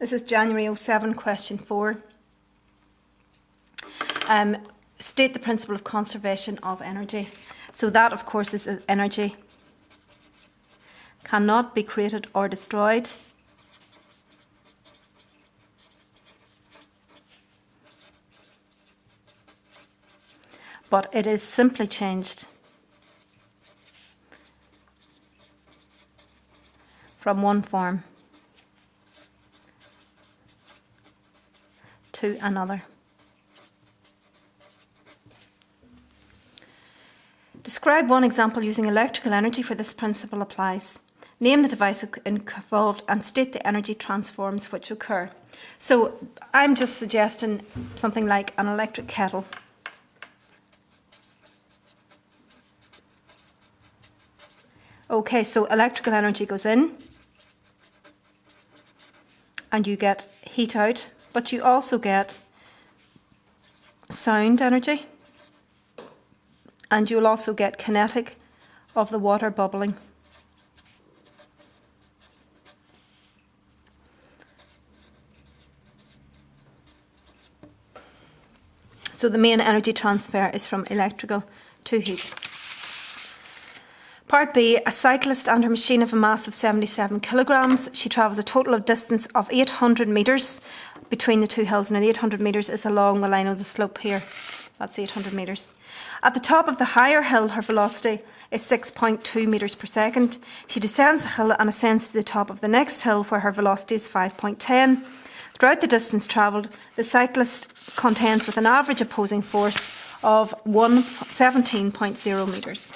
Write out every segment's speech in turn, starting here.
This is January 07 question 4. State the principle of conservation of energy. So that, of course, is energy cannot be created or destroyed, but it is simply changed from one form to another. Describe one example using electrical energy where this principle applies. Name the device involved and state the energy transforms which occur. So I'm just suggesting something like an electric kettle. Okay, so electrical energy goes in and you get heat out, but you also get sound energy, and you'll also get kinetic of the water bubbling. So the main energy transfer is from electrical to heat. Part B, a cyclist and her machine have a mass of 77 kilograms. She travels a total of distance of 800 metres between the two hills. Now the 800 metres is along the line of the slope here. That's 800 metres. At the top of the higher hill, her velocity is 6.2 metres per second. She descends the hill and ascends to the top of the next hill where her velocity is 5.10. Throughout the distance travelled, the cyclist contends with an average opposing force of 17.0 metres.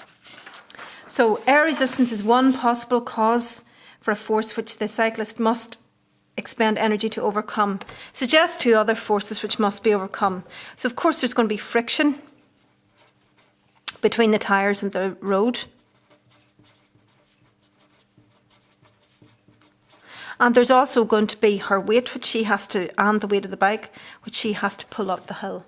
So air resistance is one possible cause for a force which the cyclist must expend energy to overcome. Suggest two other forces which must be overcome. So of course there's going to be friction between the tyres and the road. And there's also going to be her weight, which she has to, and the weight of the bike, which she has to pull up the hill.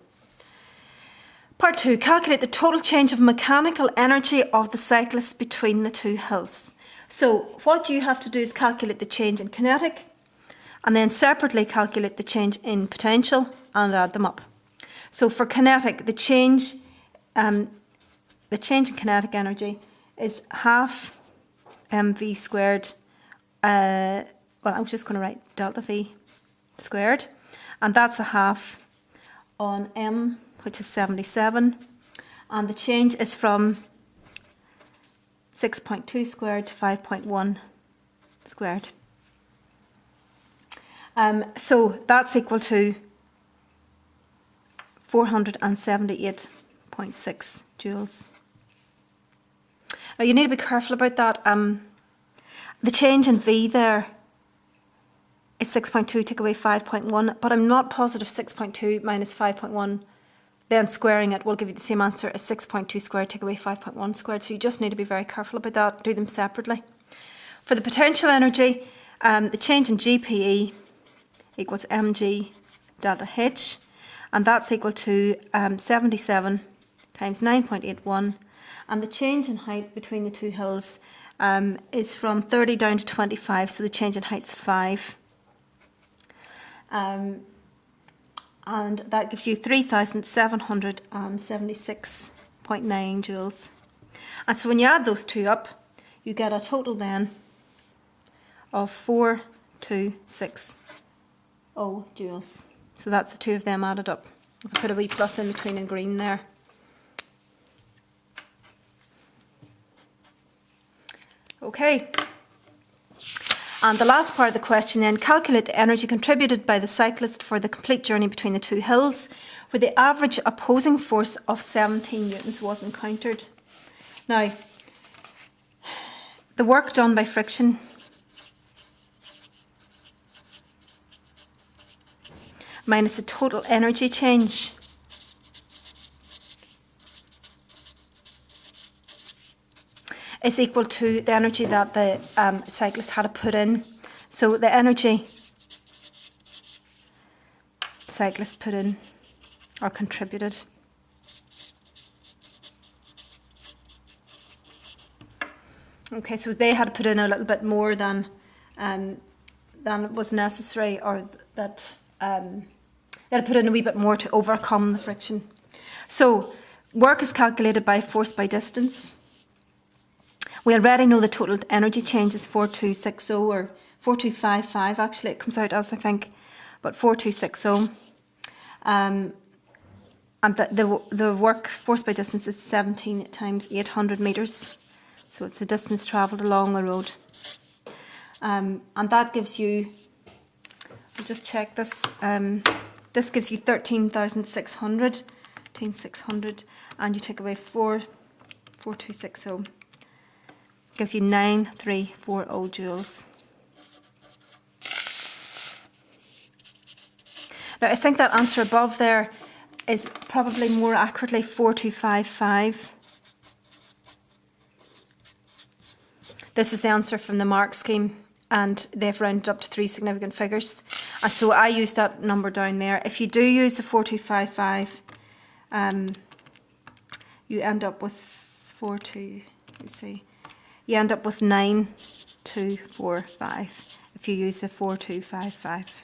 Part 2, calculate the total change of mechanical energy of the cyclist between the two hills. So what you have to do is calculate the change in kinetic, and then separately calculate the change in potential and add them up. So for kinetic, the change in kinetic energy is half mv squared. Well, I'm just going to write delta v squared, and that's a half on m, which is 77, and the change is from 6.2 squared to 5.1 squared. So that's equal to 478.6 joules. Now you need to be careful about that. The change in V there is 6.2, take away 5.1, but I'm not positive 6.2 minus 5.1, then squaring it will give you the same answer as 6.2 squared, take away 5.1 squared. So you just need to be very careful about that, do them separately. For the potential energy, the change in GPE equals mg delta h, and that's equal to 77 times 9.81, and the change in height between the two hills is from 30 down to 25, so the change in height is 5. And that gives you 3,776.9 joules. And so when you add those two up, you get a total then of 4,260 joules. So that's the two of them added up. If I put a wee plus in between in green there. Okay. And the last part of the question then, calculate the energy contributed by the cyclist for the complete journey between the two hills, where the average opposing force of 17 newtons was encountered. Now, the work done by friction minus the total energy change is equal to the energy that the cyclist had to put in. So the energy cyclist put in or contributed Okay, so they had to put in a little bit more than than was necessary, or that they had to put in a wee bit more to overcome the friction. So work is calculated by force by distance. We already know the total energy change is 4260, or 4255 actually it comes out as, I think, but 4260. And the work force by distance is 17 times 800 metres. So it's the distance travelled along the road. And that gives you, I'll just check this, this gives you 13,600, and you take away 4260, gives you 9340 joules. Now I think that answer above there is probably more accurately 4255. This is the answer from the mark scheme, and they've rounded up to 3 significant figures. And so I used that number down there. If you do use the 4255, you end up with you end up with 9245 if you use the 4255.